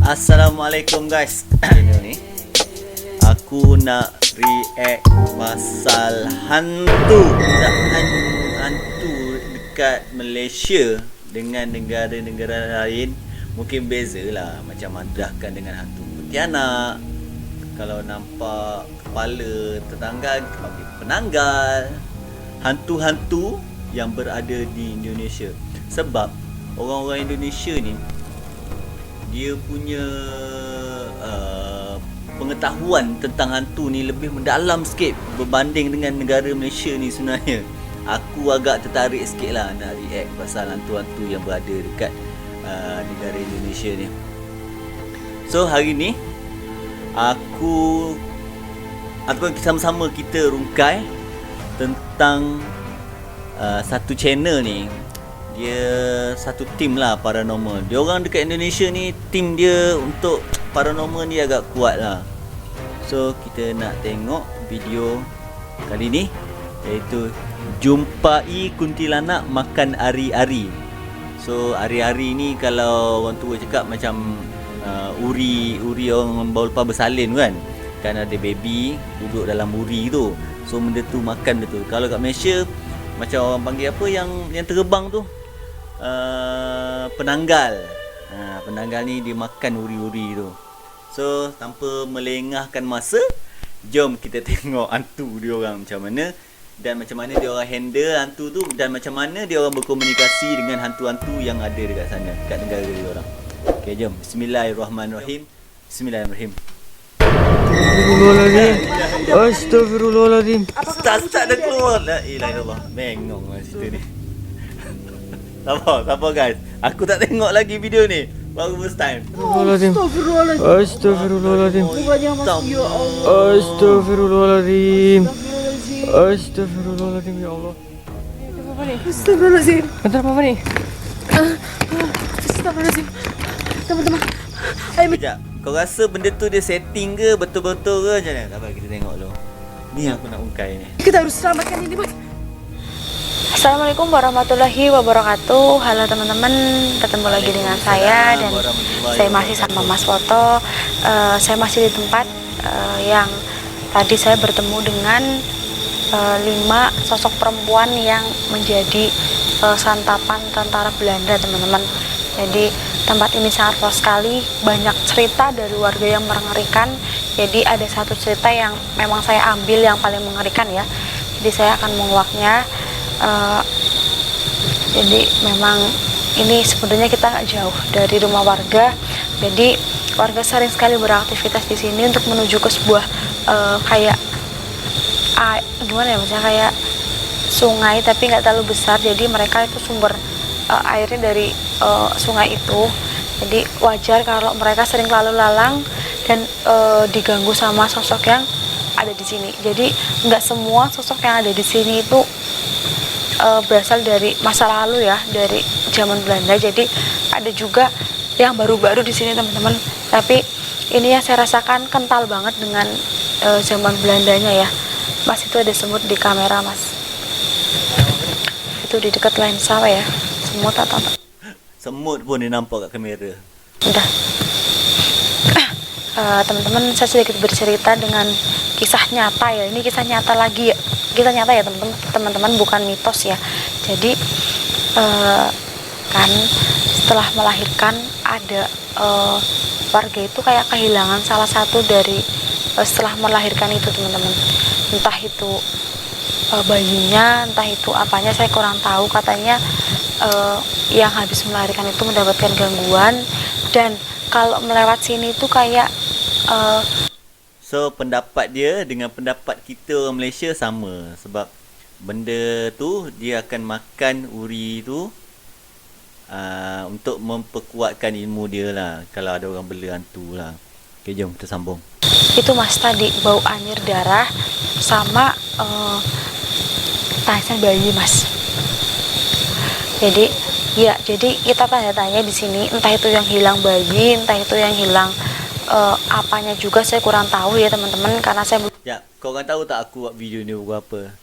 Assalamualaikum guys. Ini aku nak react pasal hantu dekat Malaysia dengan negara-negara lain. Mungkin beza lah, macam mandahkan dengan hantu Pontianak. Kalau nampak kepala tetangga panggil penanggal. Hantu-hantu yang berada di Indonesia. Sebab orang-orang Indonesia ni dia punya pengetahuan tentang hantu ni lebih mendalam sikit berbanding dengan negara Malaysia ni sebenarnya. Aku agak tertarik sikit lah nak react pasal hantu-hantu yang berada dekat negara Indonesia ni. So hari ni ataupun sama-sama kita rungkai tentang satu channel ni. Dia satu tim lah paranormal. Dia orang dekat Indonesia ni, tim dia untuk paranormal ni agak kuat lah. So kita nak tengok video kali ni, iaitu jumpai kuntilanak makan ari-ari. So ari-ari ni kalau orang tua cakap macam uri orang baru lepas bersalin kan. Kan ada baby duduk dalam uri tu. So benda tu makan betul. Kalau kat Malaysia macam orang panggil apa yang terbang tu, penanggal. Penanggal ni dia makan uri-uri tu. So tanpa melengahkan masa, jom kita tengok hantu dia orang macam mana, dan macam mana dia orang handle hantu tu, dan macam mana dia orang berkomunikasi dengan hantu-hantu yang ada dekat sana, dekat negara dia orang. Okey, jom. Bismillahirrahmanirrahim. Bismillahirrahmanirrahim. Astagfirullahaladzim. Start dah keluar. La ilaha illallah. Bengong lah cerita ni. Sabar guys. Aku tak tengok lagi video ni. Baru first time. Astagfirullahaladzim. Astagfirullahaladzim. Astagfirullahaladzim ya Allah. Astagfirullahaladzim. Bentar apa ni? Astagfirullahaladzim. Teman-teman. Sekejap. Kau rasa benda tu dia setting ke, betul-betul ke macam mana? Tak apa, kita tengok dulu. Ni aku nak ungkai ni. Kita harus selamatkan ini, Boy. Assalamualaikum warahmatullahi wabarakatuh. Halo teman-teman, ketemu lagi dengan saya, dan saya masih sama Mas Foto. Saya masih di tempat yang tadi saya bertemu dengan 5 sosok perempuan yang menjadi santapan tentara Belanda, teman-teman. Jadi tempat ini sangat luas sekali, banyak cerita dari warga yang mengerikan. Jadi ada satu cerita yang memang saya ambil yang paling mengerikan ya. Jadi saya akan menguaknya. Jadi memang ini sebenarnya kita nggak jauh dari rumah warga. Jadi warga sering sekali beraktivitas di sini untuk menuju ke sebuah kayak gimana ya, misalnya kayak sungai tapi nggak terlalu besar. Jadi mereka itu sumber airnya dari sungai itu. Jadi wajar kalau mereka sering lalu lalang dan diganggu sama sosok yang ada di sini. Jadi nggak semua sosok yang ada di sini itu berasal dari masa lalu ya, dari zaman Belanda. Jadi ada juga yang baru-baru di sini, teman-teman. Tapi ini yang saya rasakan kental banget dengan zaman Belandanya ya. Mas, itu ada semut di kamera, Mas. Itu di dekat lensa ya. Semut atau apa? Semut pun dia nampak kat kamera. Udah. Teman-teman, saya sedikit bercerita dengan kisah nyata ya. Ini kisah nyata lagi ya. Kisah nyata ya teman-teman, bukan mitos ya. Jadi kan setelah melahirkan ada warga itu kayak kehilangan salah satu dari setelah melahirkan itu, teman-teman. Entah itu bayinya, entah itu apanya, saya kurang tahu. Katanya yang habis melahirkan itu mendapatkan gangguan, dan kalau melewat sini itu kayak so pendapat dia dengan pendapat kita orang Malaysia sama. Sebab benda tu dia akan makan uri tu untuk memperkuatkan ilmu dia lah, kalau ada orang bela hantu lah. Okay, jom kita sambung. Itu Mas, tadi bau anir darah sama tangisan bayi, Mas. Jadi ya, jadi kita tanya-tanya di sini, entah itu yang hilang bayi, entah itu yang hilang apanya juga saya kurang tahu ya teman-teman, karena saya Ya, kau orang tahu tak aku buat video ni pukul apa?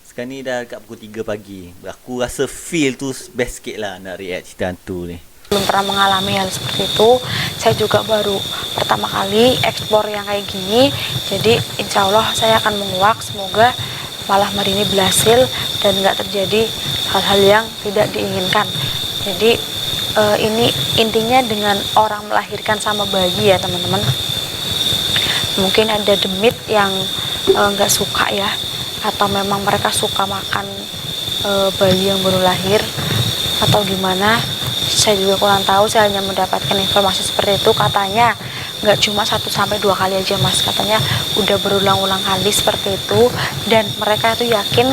Sekarang ni dah dekat pukul 3 pagi. Aku rasa feel tu best sikit lah nak react cerita hantu ni. belum pernah mengalami hal seperti itu. Saya juga baru pertama kali eksplor yang kayak gini. Jadi insya Allah saya akan menguak, semoga malam hari ini berhasil dan nggak terjadi hal-hal yang tidak diinginkan. Jadi ini intinya dengan orang melahirkan sama bayi ya teman-teman. Mungkin ada demit yang nggak suka ya, atau memang mereka suka makan bayi yang baru lahir atau gimana, saya juga kurang tahu. Saya hanya mendapatkan informasi seperti itu. Katanya nggak cuma 1-2 kali aja mas, katanya udah berulang-ulang kali seperti itu, dan mereka itu yakin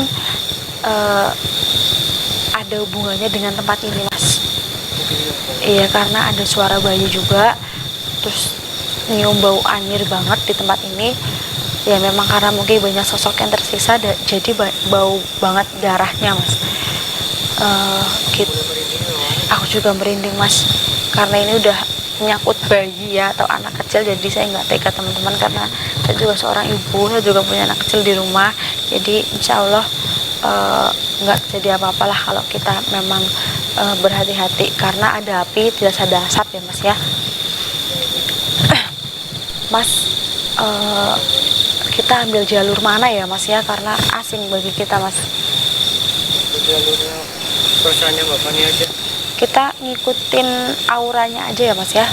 ada hubungannya dengan tempat ini mas. Iya, karena ada suara bayi juga, terus nyium bau anyir banget di tempat ini. Ya memang karena mungkin banyak sosok yang tersisa, jadi bau banget darahnya mas. Gitu. Aku juga merinding mas, karena ini udah menyangkut bayi ya atau anak kecil, jadi saya nggak tega teman-teman, karena saya juga seorang ibu, saya juga punya anak kecil di rumah. Jadi insya Allah nggak terjadi apa-apalah kalau kita memang berhati-hati, karena ada api tidak ada asap ya mas ya. Mas, kita ambil jalur mana ya mas ya, karena asing bagi kita mas. Jalurnya perasaannya bapak nih aja. Kita ngikutin auranya aja ya mas ya.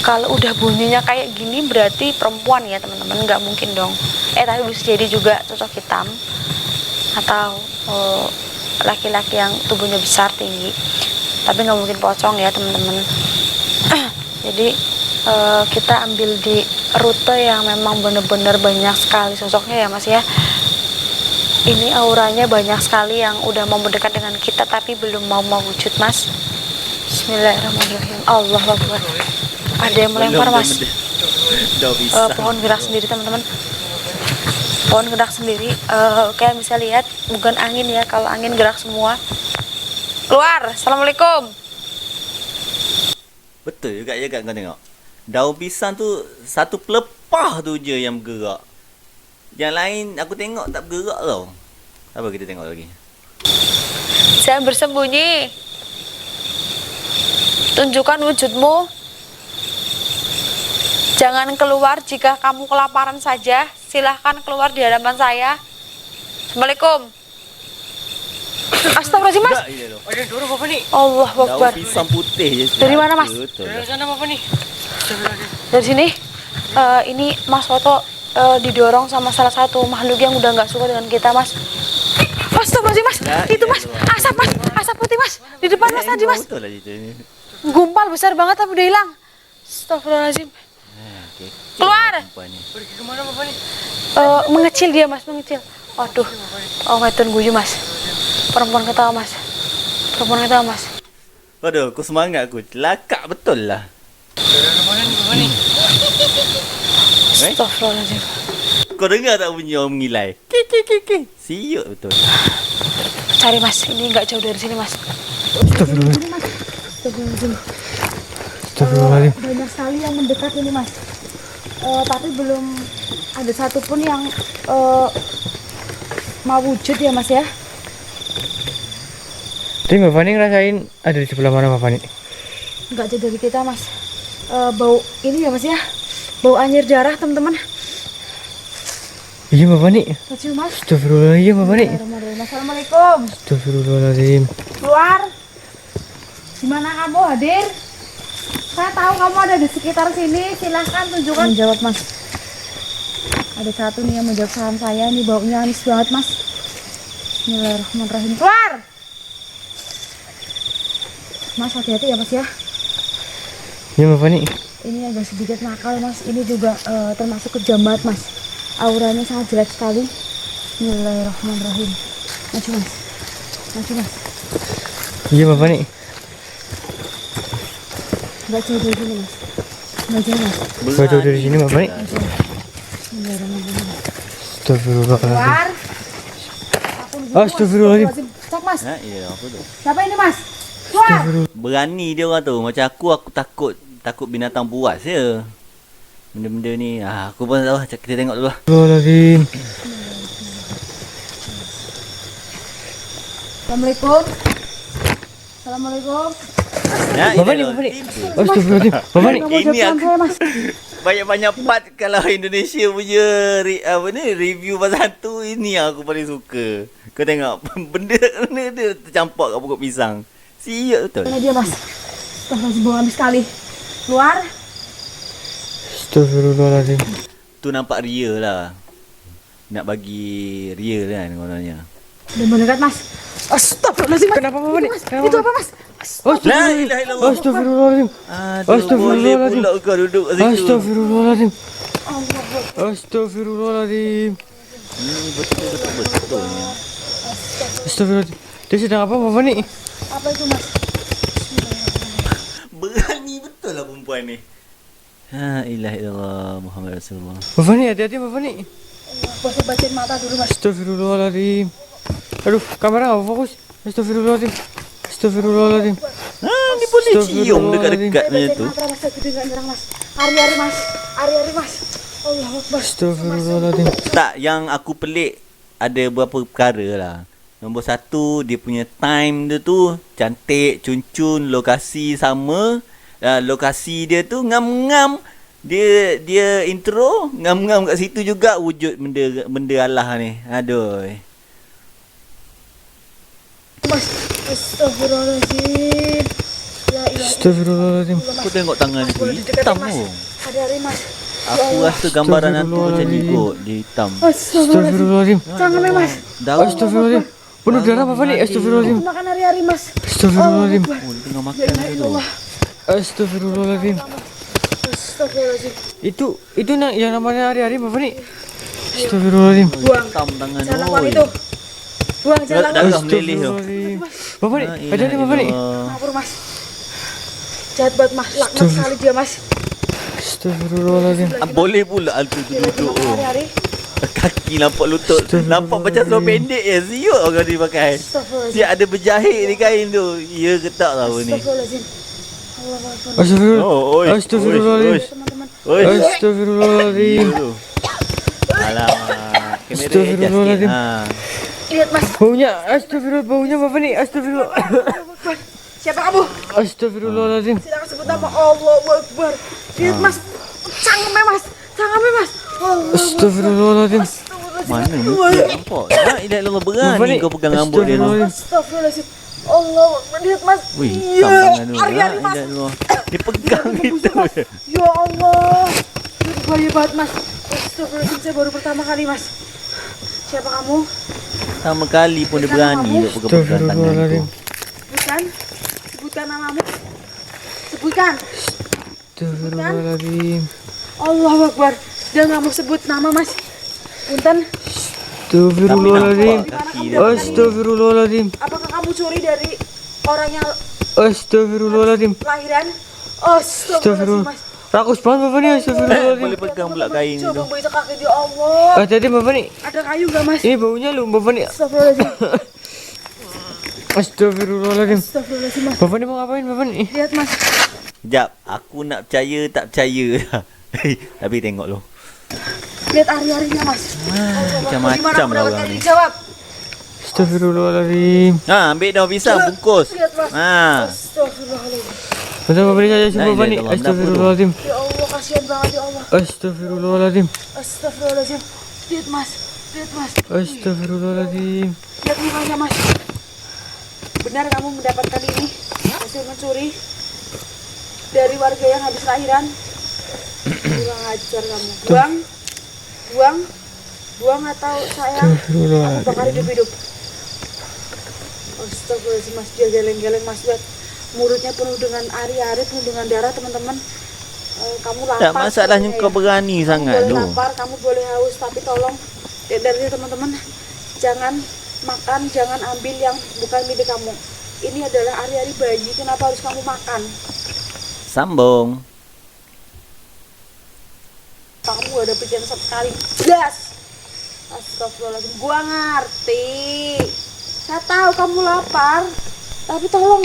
Kalau udah bunyinya kayak gini berarti perempuan ya teman-teman, nggak mungkin dong. Tapi bisa jadi juga sosok hitam atau laki-laki yang tubuhnya besar tinggi, tapi nggak mungkin pocong ya teman-teman. Jadi kita ambil di rute yang memang bener-bener banyak sekali sosoknya ya mas ya. Ini auranya banyak sekali yang udah mau mendekat dengan kita tapi belum mau wujud mas. Bismillahirrahmanirrahim. Allah Akbar. Ada yang melempar mas. Pohon gerak sendiri teman-teman. Pohon gerak sendiri. Kalian bisa lihat, bukan angin ya. Kalau angin gerak semua. Keluar. Assalamualaikum. Betul juga ya kak, kau tengok. Daun pisang tu satu pelepah tu je yang bergerak. Yang lain aku tengok tak bergerak tau. Apa kita tengok lagi? Jangan bersembunyi. Tunjukkan wujudmu. Jangan keluar jika kamu kelaparan saja. Silahkan keluar di hadapan saya. Assalamualaikum. Astagfirullahaladzim mas. Ada dorong bapak nih. Allah Akbar. Daun pisang putih je. Dari mana, Mas? Betul. Dari sana bapak nih. Dari sini. Ini Mas Foto didorong sama salah satu makhluk yang udah nggak suka dengan kita mas. Astagfirullahaladzim mas. Ya, Itu ya mas. Allah. Asap mas. Asap putih mas. Di depan mas tadi mas. Betul lah itu. Gumpal besar banget tapi udah hilang. Astagfirullahaladzim. Keluar. Pergi kemana bapak nih? Mengecil dia mas, mengecil. Waduh. Oh ngeten guyu mas. Perempuan ketawa mas. Perempuan ketawa mas. Waduh, aku semangat aku. Celaka betul lah. Dari mana nih bapak nih? Astagfirullahaladzim. Kau dengar tak bunyi orang mengilai? Ki. Siuk betul. Cari mas, ini nggak jauh dari sini mas. Astagfirullahaladzim. Astagfirullahaladzim. Banyak sekali yang mendekat ini mas. Tapi belum ada satupun yang mau wujud ya mas ya. Tapi bapak nih ngerasain ada di sebelah mana bapak nih? Nggak jauh dari kita mas. Bau ini ya mas ya. Bau anyir darah teman-teman. Iya bapak nih. Kecil mas. Astagfirullahaladzim bapak nih. Assalamualaikum. Astagfirullahaladzim. Keluar. Gimana kamu hadir? Saya tahu kamu ada di sekitar sini. Silahkan tunjukkan. Menjawab mas. Ada satu nih yang menjawab salam saya. Ini baunya anis banget mas. Bismillahirrahmanirrahim. Keluar. Mas hati-hati ya mas ya. Iya bapak nih. Ini agak sedikit nakal mas. Ini juga termasuk kejam banget mas. Auranya sangat jelek sekali. Bismillahirrahmanirrahim. Maju mas. Maju mas. Iya bapak nih. Nggak jauh dari sini mas. Nggak jauh mas. Jauh dari sini bapak nih. Bismillahirrahmanirrahim. Astagfirullahaladzim. Keluar. Astagfirullahaladzim. Cek mas. Ha, iya apa tu? Siapa ini mas? Keluar. Berani dia orang tu. Macam aku takut binatang buas je. Benda-benda ni. Aku pun tahu. Kita tengok dulu lah. Astagfirullahaladzim. Assalamualaikum. Assalamualaikum. Ya, Bapak ni, bapak ni. Astagfirullahaladzim. Bapak ni. Kamu Ini jawab aku- saya, Mas. banyak-banyak part kalau Indonesia punya review pasal hantu ini yang aku paling suka. Kau tengok benda dia tercampak kat pokok pisang. Siap betul. Mana dia, Mas? Astagfirullahaladzim, bau amis sekali. Keluar. Astagfirullahaladzim. Tu nampak real lah. Nak bagi real kan kononnya. Udah mendekat, Mas. Astagfirullahaladzim, Mas. Kenapa, Bapak ni? Mas, Kenapa, itu Mas? apa, Mas? La ilaha illallah. Astagfirullahaladzim. Aduh, boleh Astagfirullahaladzim. pula kau duduk kat situ. Astagfirullahaladzim. Allah. Astagfirullahaladzim. Ini betul-betul-betulnya. Astagfirullahaladzim. Dia sedang apa, Bapak ni? Apa itu, Mas? Berani betul lah perempuan ni. La ilaha illallah Muhammad Rasulullah. Bapak ni, hati-hati Bapak ni. Bos bacain mata dulu, Mas. Astagfirullahaladzim. Aduh, kamera nggak fokus. Astagfirullahaladzim. Astagfirullahaladzim. Ni boleh cium dekat-dekat macam Bacain tu. mata, Mas. Saya gede nggak nyerang, Mas. Hari-hari, Mas. Hari-hari, Mas. Allah Akbar. Astagfirullahaladzim. Tak, yang aku pelik ada beberapa perkara lah. Nombor satu, dia punya time dia tu cantik, cun-cun, lokasi sama. Lokasi dia tu ngam-ngam. Dia intro ngam-ngam kat situ juga wujud benda Allah ni. Aduh. Mas. Astagfirullahaladzim. La ilaha Astagfirullahaladzim. Aku tengok tangan Mas, tu boleh hitam didekatin, Mas. tu. Hari-hari, Mas. Aku rasa gambaran hantu macam ni kot, dia hitam. Astagfirullahaladzim. Jangan, Mas. Daun. Astagfirullahaladzim. Penuh darah Bapak ni. Astagfirullahaladzim. Makan hari-hari, Mas. Astagfirullahaladzim. Oh, dia tengah La makan ilaha tu. illallah. Astagfirullahaladzim. Astagfirullahaladzim. Itu yang namanya hari-hari Bapak ni. Astagfirullahaladzim. Buang. Hitam tangan Jalan tu. uang itu. Buang jalan Darah uang. meleleh tu. Astagfirullahaladzim. Bapak ni, La ilaha hati-hati Bapak ni. illallah. Ngapur, Mas. Jahat banget, Mas. Laknat sekali dia, Mas. Astagfirullahaladzim. Boleh pula hantu tu Dia lagi duduk. makan Oh. hari-hari. Kaki nampak lutut. Nampak macam seluar pendek je. Siuk kau dia pakai. Astagfirullahaladzim. Siap ada berjahit di kain tu. Ya ke tak tahu ni. Astagfirullahaladzim. Allah Akbar. Astagfirullah. Oh, oi. Astagfirullahaladzim. Oi, Teman-teman. oi. Astagfirullahaladzim. Tu. Alamak. Kamera adjust sikit. Astagfirullahaladzim. Ha. Lihat, Mas. Baunya, astagfirullah, baunya Bapak ni. Astagfirullah. Siapa kamu? Astagfirullahaladzim. Silakan sebut nama Allahu Akbar. Lihat, Mas. Cangkeme, Mas. Cangkeme, Mas. Allah. Astagfirullahaladzim. Mana muka nampak? La ilaha illallah, berani kau pegang rambut dia tu. Astagfirullahaladzim. Allah Akbar. Lihat, Mas. Wih, Iya. hitam tangan tu. La Hari-hari, Mas. ilaha illallah. Dia pegang gitu. Ya Allah. Itu bahaya banget, Mas. Astagfirullahaladzim. Saya baru pertama kali, Mas. Siapa kamu? Sama kali pun dia berani untuk pegang tangan tu. Astagfirullahaladzim. Sebutkan. Sebutkan namamu. Sebutkan. Astagfirullahaladzim. Allahu Akbar. Dia nggak mau sebut nama, Mas. Punten. Astagfirullahaladzim. Kaki dia. Astagfirullahaladzim. Apakah kamu curi dari orang yang Astagfirullahaladzim. lahiran? Astagfirullahaladzim, Mas. Rakus banget Bapak ni. Astagfirullahaladzim. Boleh pegang pula kain tu. Coba beri kaki dia, Allah. Hati-hati Bapak ni. Ada kayu nggak, Mas? Ini baunya lu Bapak ni. Astagfirullahaladzim. Astagfirullahaladzim. Astagfirullahaladzim, Mas. Bapak ni mau ngapain Bapak ni? Lihat, Mas. Sekejap, aku nak percaya tak percaya. Tapi tengok lu. Lihat hari-harinya, Mas. Macam-macam lah orang ni. Jawab. Astagfirullahaladzim. Ha, ambil daun pisang, bungkus. Lihat, Mas. Ha. Astagfirullahaladzim. Betul Bapak ni saya sumpah Bapak ni. Ilaha illallah, Astagfirullahaladzim. Ya Allah, kasihan banget ya Allah. Astagfirullahaladzim. Astagfirullahaladzim. Lihat, Mas. Lihat, Mas. Astagfirullahaladzim. Lihat mukanya, Mas. Benar kamu mendapatkan ini hasil mencuri dari warga yang habis lahiran? Kurang ajar kamu. Buang, buang, buang atau saya aku bakar hidup-hidup. Astagfirullahaladzim, Mas. Dia geleng-geleng, Mas. Lihat mulutnya penuh dengan ari-ari, penuh dengan darah, teman-teman. Kamu lapar. Tak masalahnya sebenarnya kau ya. berani Kamu sangat boleh tu. lapar, kamu boleh haus, tapi tolong dari teman-teman jangan makan, jangan ambil yang bukan milik kamu. Ini adalah hari-hari bayi, kenapa harus kamu makan? Sambung. Kamu gak ada pikiran sama sekali. Jelas. Astagfirullahaladzim, gua ngerti. Saya tahu kamu lapar, tapi tolong.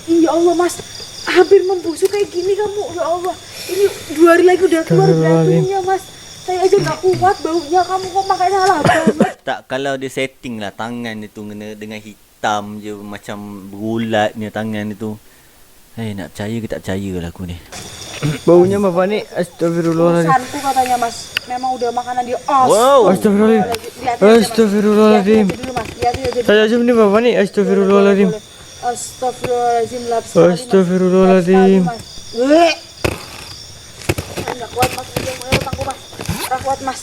Ya Allah, Mas, hampir membusuk kayak gini kamu. Ya Allah, ini 2 hari lagi udah keluar batunya, Mas. Saya aja gak kuat baunya, kamu kok makanya salah banget. Tak, kalau dia setting lah tangan dia tu kena dengan hitam hitam je, macam berulat ni tangan dia tu. Nak percaya ke tak percaya lah aku ni. Baunya apa ni? Astagfirullahaladzim. Urusanku katanya Mas. Memang udah makanan dia. Wow. Astagfirullahaladzim. Lihat aja, Mas. Astagfirullahaladzim. Lihat aja dulu Mas. Lihat aja dulu. Saya aja ni apa ni? Astagfirullahaladzim. Astagfirullahaladzim. Lap sekali, Mas. Astagfirullahaladzim. Lap sekali, Mas. Weh. Enggak kuat Mas. Udah utangku Mas. Enggak kuat Mas.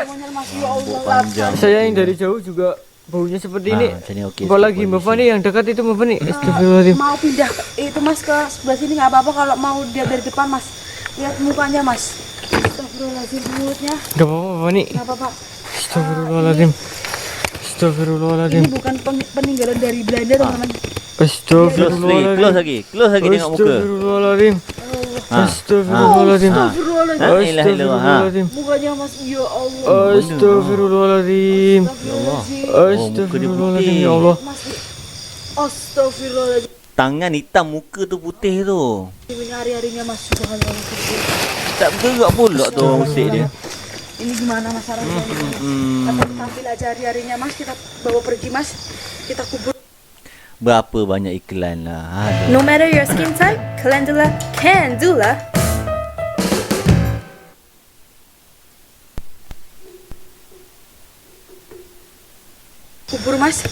Monyet Mas. Ya Allah. Lap Panjang. Saya yang dari jauh juga baunya seperti ini. Macam ni okey. Kau lagi Mbak Fani yang dekat itu Mbak Fani. Astagfirullahaladzim. mau pindah itu Mas ke sebelah sini nggak apa-apa kalau mau dia dari depan Mas. Lihat mukanya Mas. Astagfirullahaladzim mulutnya. Gak apa-apa Mbak Fani. Nggak apa-apa. Astagfirullahaladzim. Astagfirullahaladzim. Ini bukan peninggalan dari Belanda teman-teman. Astagfirullahaladzim. Close lagi tengok muka. Astagfirullahaladzim. Ha. Astagfirullahaladzim. Astagfirullahaladzim. Astagfirullahaladzim. Mukanya Mas ya Allah. Astagfirullahaladzim. Astagfirullahaladzim ya Allah. Mas Astagfirullahaladzim. Tangan hitam, muka tu putih tu. Ini hari-harinya Mas subhanallah. Tak bergerak pula tu orang musik dia. Ini gimana Mas caranya? Kita tampil aja hari-harinya Mas, kita bawa pergi Mas. Kita kubur. Berapa banyak iklan lah. Aduh. No matter your skin type, Calendula can do lah. Kubur Mas.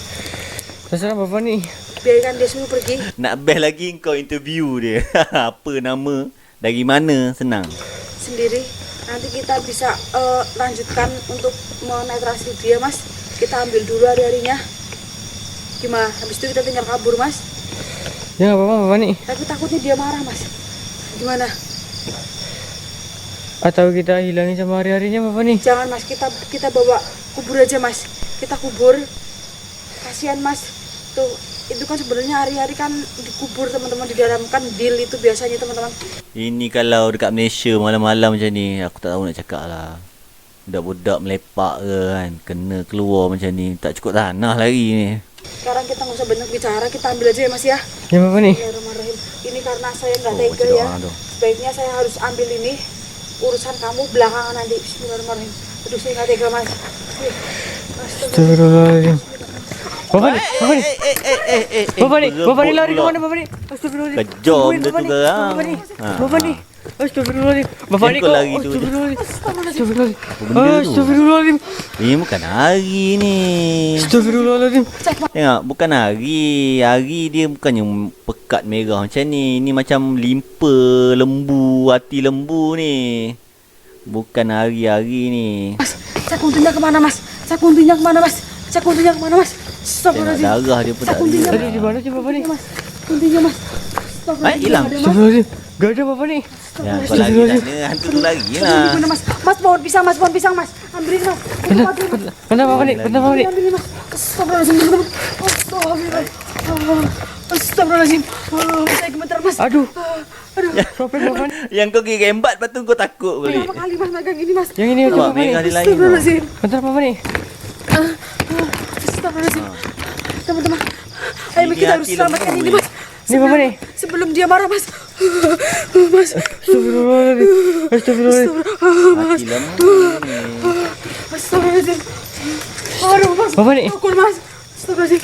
Terserah Mbak Fani. Biarkan dia semua pergi. Nak best lagi kau interview dia. Apa nama? Dari mana? Senang. Sendiri. Nanti kita bisa lanjutkan untuk menetrasi dia Mas. Kita ambil dulu hari-harinya. Gimana? Habis itu kita tinggal kabur Mas. Ya nggak apa-apa Mbak Fani. Tapi takutnya dia marah Mas. Gimana? Atau kita hilangin sama hari-harinya Mbak Fani. Jangan Mas, kita bawa kubur aja Mas. Kita kubur. Kasihan Mas. Tuh, itu kan sebenarnya hari-hari kan dikubur teman-teman di dalam kan deal itu biasanya teman-teman. Ini kalau dekat Malaysia malam-malam macam ni, aku tak tahu nak cakap lah. Budak-budak melepak ke kan, kena keluar macam ni, tak cukup tanah lagi ni. Sekarang kita nggak usah banyak bicara, kita ambil aja ya Mas ya. Ya Mbak Fani. Bismillahirrahmanirrahim. Ini karena saya nggak Oh, tega baca ya. doa tu. Sebaiknya saya harus ambil ini. Urusan kamu belakangan nanti. Bismillahirrahmanirrahim. Aduh saya nggak tega Mas. Astagfirullahaladzim. Mbak Fani. Mbak Fani. Mbak Fani. Mbak Fani lari pula. kemana Mbak Fani? Astagfirullahaladzim. Kejam Tungguin, dia Mbak tu Fani. garang. Mbak Fani. Ha, Mbak Fani. Astagfirullahaladzim. Mbak Fani Kau kau. lari tu. Astagfirullahaladzim. Astagfirullahaladzim. benda tu? Astagfirullahaladzim. Ini bukan hari ni. Astagfirullahaladzim. Tengok, bukan hari. Hari dia bukannya pekat merah macam ni. Ni macam limpa lembu, hati lembu ni. Bukan hari-hari ni. Mas, cak kuntinya kemana Mas? Cak kuntinya kemana Mas? Cak kuntinya kemana Mas? Tengok Astagfirullahaladzim. darah dia pun tak Kuntinya. ada. Tadi di mana sih Mbak Fani? Mas, kuntinya Mas. Astagfirullahaladzim. Hilang. Ada, Mas. Astagfirullahaladzim. Gak ada Mbak Fani. Ya, kau lagi sana. Hantu tu lagi Aduh, lah. gimana Mas? Mas pohon pisang Mas. Ambilin Mas. Bentar Mbak Fani. Bentar Mbak Fani. Ambilin Mas. Astagfirullahaladzim teman-teman. Astagfirullahaladzim. Saya gemetar Mas. Aduh. Aduh. Sobek Mbak Fani. Yang kau kira rembat, lepas tu kau takut balik. Berapa kali Mas megang ini Mas? Yang ini aja Nampak Mbak Fani. merah dia lain tau. Astagfirullahaladzim. Bentar Mbak Fani. Astagfirullahaladzim. Teman-teman. Ayo Ini kita harus hati selamatkan lembu ini ni. Mas. Ini Mbak Fani. Sebelum dia marah Mas. Mas. Astagfirullahaladzim. Astagfirullahaladzim. Hati lembu ni. Astagfirullahaladzim. Aduh Mas. Mbak Fani. Pukul Mas. Astagfirullahaladzim.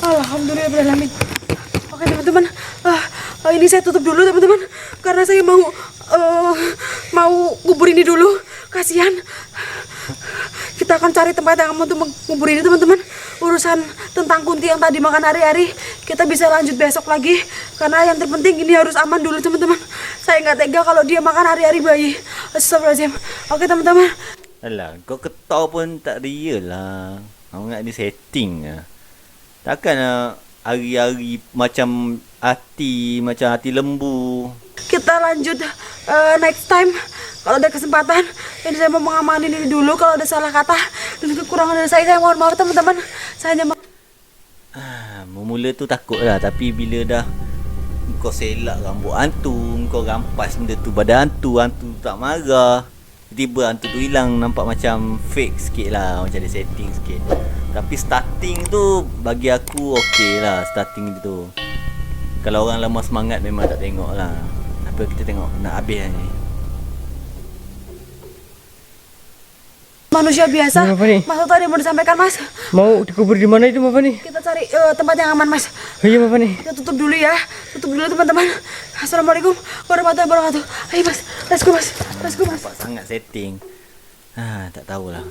Alhamdulillahirrahmanirrahim. Oke teman-teman. Ini saya tutup dulu teman-teman. Karena saya mau kubur ini dulu. Kasihan. Kita akan cari tempat yang aman untuk mengubur ini teman-teman. Urusan tentang Kunti yang tadi makan hari-hari kita bisa lanjut besok lagi. Karena yang terpenting ini harus aman dulu teman-teman. Saya nggak tega kalau dia makan hari-hari bayi. Astagfirullahaladzim. Oke teman-teman. Alah, kau ketawa pun tak real lah. Kau ingat dia setting lah. Takkan hari-hari macam hati lembu. Kita lanjut next time kalau ada kesempatan. Ini saya mau mengamani ini dulu. Kalau ada salah kata dan kekurangan dari saya mohon maaf teman-teman. Saya hanya Mula tu takut lah. Tapi bila dah kau selak rambut hantu, kau rampas benda tu pada hantu, hantu tak marah, tiba hantu tu hilang, nampak macam fake sikit lah, macam ada setting sikit. Tapi starting tu bagi aku okey lah. Starting tu kalau orang lama semangat memang tak tengok lah. Apa kita tengok nak habis ni. manusia biasa. Apa nih? Mas tadi mau disampaikan Mas. Mau dikubur di mana itu Bapak nih? Kita cari tempat yang aman Mas. Iya Bapak nih. Kita tutup dulu ya. Tutup dulu teman-teman. Assalamualaikum warahmatullahi wabarakatuh. Ayo Mas, let's go Mas. Let's go Mas. Nampak sangat setting. Tak tahulah.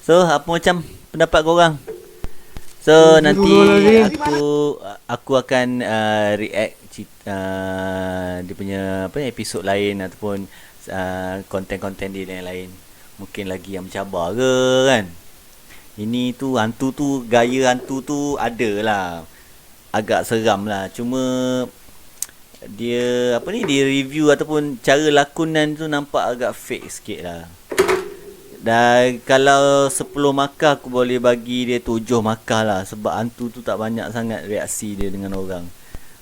So, apa macam pendapat korang? So, nanti aku akan react dia punya episod lain ataupun konten-konten dia yang lain. Mungkin lagi yang mencabar ke kan. Ini tu hantu tu, gaya hantu tu ada lah. Agak seram lah. Cuma dia dia review ataupun cara lakonan tu nampak agak fake sikit lah. Dan kalau 10 markah aku boleh bagi dia 7 markah lah. Sebab hantu tu tak banyak sangat reaksi dia dengan orang.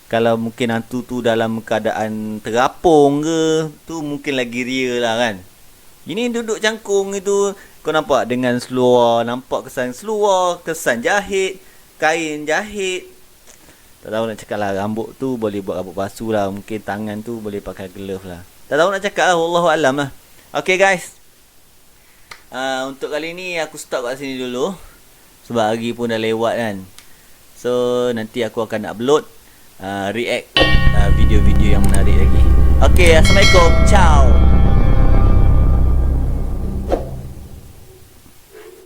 Kalau mungkin hantu tu dalam keadaan terapung ke, tu mungkin lagi real lah kan. Ini duduk cangkung itu, kau nampak dengan seluar, nampak kesan seluar, kesan jahit, kain jahit. Tak tahu nak cakap lah, rambut tu boleh buat rambut palsu lah. Mungkin tangan tu boleh pakai glove lah. Tak tahu nak cakap lah, Wallahualam lah. Okay guys, untuk kali ni aku stop kat sini dulu. Sebab hari pun dah lewat kan. So nanti aku akan upload react video-video yang menarik lagi. Okay, Assalamualaikum. Ciao.